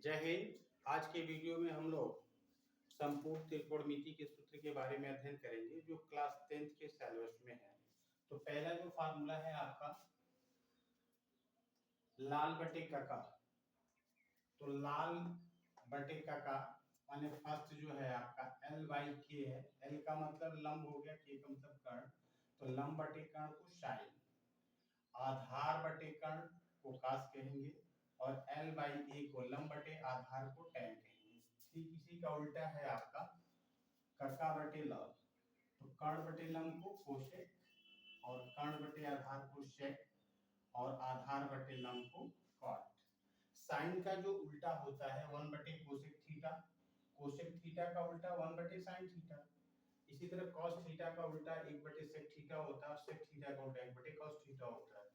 जय हिंद। आज के वीडियो में हम लोग संपूर्ण त्रिकोणमिति के सूत्र के बारे में अध्ययन करेंगे जो क्लास 10th के सिलेबस में है। तो पहला जो फार्मूला है आपका लाल बटे काका। तो लाल बटे काका माने फर्स्ट जो है आपका L बाई के है। L का मतलब लंब हो गया, K का मतलब कर्ण। तो लंब बटे कर्ण को साइन, आधार बटे कर्ण को कास कहेंगे और L बाई ए को लंब बटे आधार को टैन कहेंगे। ठीक इसी का उल्टा है आपका कका बटे लंब। तो कर्ण बटे लंब को कोसेक और कर्ण बटे आधार को सेक और आधार बटे लंब को कॉट। साइन का जो उल्टा होता है 1 बटे कोसेक थीटा, कोसेक थीटा का उल्टा 1 बटे साइन थीटा। इसी तरह कॉस थीटा का उल्टा 1 बटे सेक थीटा होता है और सेक थीटा का उल्टा 1 बटे कॉस थीटा होता है।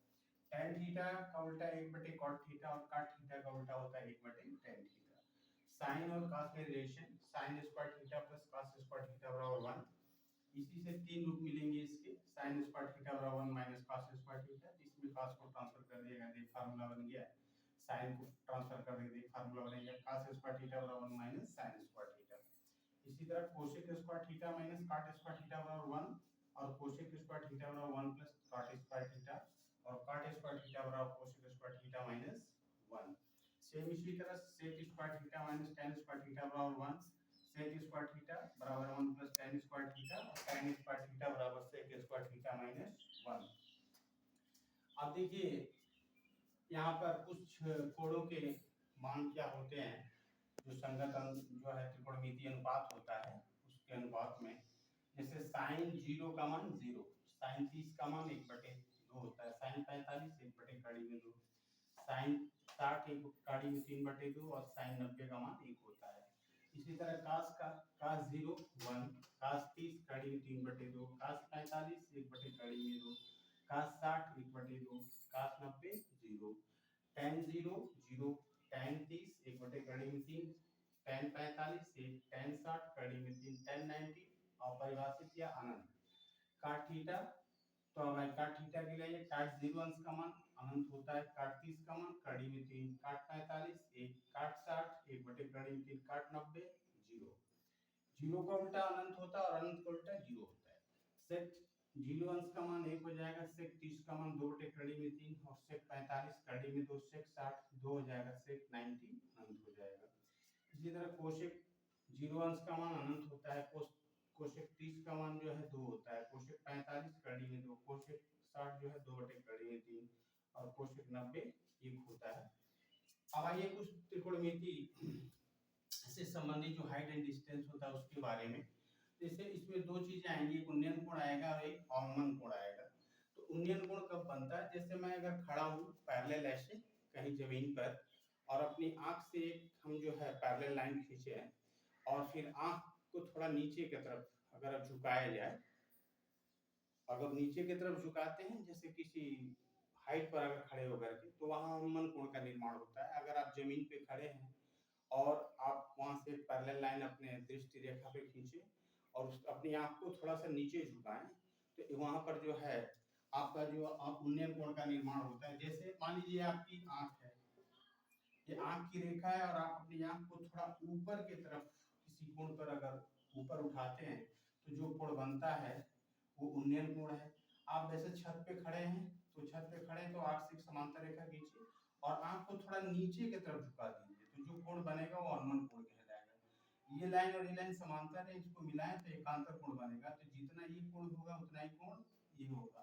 tan थीटा का उल्टा 1 बटे कॉट थीटा और काट थीटा का उल्टा होता है 1 बटे tan थीटा। साइन और कॉस में relation sine square theta plus cos square theta बराबर 1। इसी से तीन रूप मिलेंगे इसके, साइन स्क्वायर थीटा बराबर 1 माइनस कॉस स्क्वायर थीटा। इसमें कॉस को ट्रांसफर कर दिया गया, फार्मूला बन गया। साइन को ट्रांसफर कर देंगे, फार्मूला बनेगा कॉस स्क्वायर थीटा बराबर 1 माइनस साइन स्क्वायर थीटा। इसी तरह cosec square theta minus cot square theta बराबर 1 और कोसेक स्क्वायर थीटा बराबर 1 प्लस कॉट स्क्वायर थीटा और कॉट स्क्वायर थीटा बराबर cosec square theta minus 1। Same इसी तरह sec square theta minus tan square theta बराबर 1, सेक स्क्वायर थीटा बराबर 1 plus tan square theta और tan स्क्वायर थीटा बराबर sec square theta minus 1। अब देखिए यहाँ पर कुछ कोणों के मान क्या होते हैं जो संगत जो है त्रिकोणमितीय अनुपात होता है उसके अनुपात में। जैसे साइन 0 का मान 0, साइन 30 का मान 1/2 होता है, साइन 45 1 कड़ी में 2, साइन 60 कड़ी में 3/2 और साइन 90 का मान 1 होता है। इसी तरह कास 0 1, कास 30 कड़ी में 3/2, कास 45 1 कड़ी में 2, कास 60 1/2, कास 90 0, tan 0 0, tan 30 1 कड़ी में 3, tan 45 1, tan 60 कड़ी में 3, tan 90 अपरिभाषित या अनंत। काट थीटा तो अब काट थीटा के लिए काट 0 अंश का मान अनंत होता है, काट 30 का मान कड़ी में 3, काट 45 1, काट 60 1 कड़ी में 3, काट 90 0। 0 का उल्टा अनंत होता है और अनंत का उल्टा 0 होता है। सेक 0 अंश का मान 1 हो जाएगा, सेक 30 का मान 2 कड़ी में 3 और सेक 45 कड़ी में 2, सेक 60 2 हो जाएगा, सेक 90 अनंत हो जाएगा। इसी तरह कोसेक 0 अंश का मान अनंत होता है, कोसेक 30 का मान जो है 2 होता है, कोसेक 45 कड़ी में 2, कोसेक 60 जो है 2 कड़ी में 3 और कोसेक 90 1 होता है। अब आइए कुछ त्रिकोणमिति से संबंधित जो हाइट एंड डिस्टेंस होता है उसके बारे में। जैसे इसमें दो चीजें आएंगी, एक उन्नयन कोण आएगा और एक अवनमन कोण आएगा। तो उन्नयन कोण कब बनता है? जैसे मैं अगर खड़ा हूँ पैरेलल ऐसे कहीं जमीन पर और अपनी आंख से हम जो है पैरेलल लाइन खींचे हैं और फिर आंख को थोड़ा नीचे की तरफ अगर झुकाया जाए, अगर नीचे की तरफ झुकाते हैं जैसे किसी हाइट पर अगर खड़े होकर के, तो वहां अवनमन कोण का निर्माण होता है। अगर आप जमीन पे खड़े हैं और आप वहां से पैरेलल लाइन अपने दृष्टि रेखा पे खींचे और अपनी आंख को थोड़ा सा नीचे झुकाएं, तो वहां पर जो है आपका जो उन्नयन कोण का निर्माण होता है। जैसे मान लीजिए आपकी आंख है, ये आंख की रेखा है और आप अपनी आंख को थोड़ा ऊपर की तरफ किसी कोण पर अगर ऊपर उठाते हैं तो जो कोण बनता है वो उन्नयन कोण है। आप वैसे छत पे खड़े हैं तो छत पे खड़े हैं तो आंख से समांतर रेखा खींचिए और आंख को थोड़ा नीचे की तरफ झुका दीजिए, तो जो कोण बनेगा वो अवनमन कोण कहलाएगा। ये लाइन और ये लाइन समांतर है, इसको मिलाएं तो एकांतर कोण बनेगा। तो जितना ये कोण होगा उतना ही कोण ये होगा।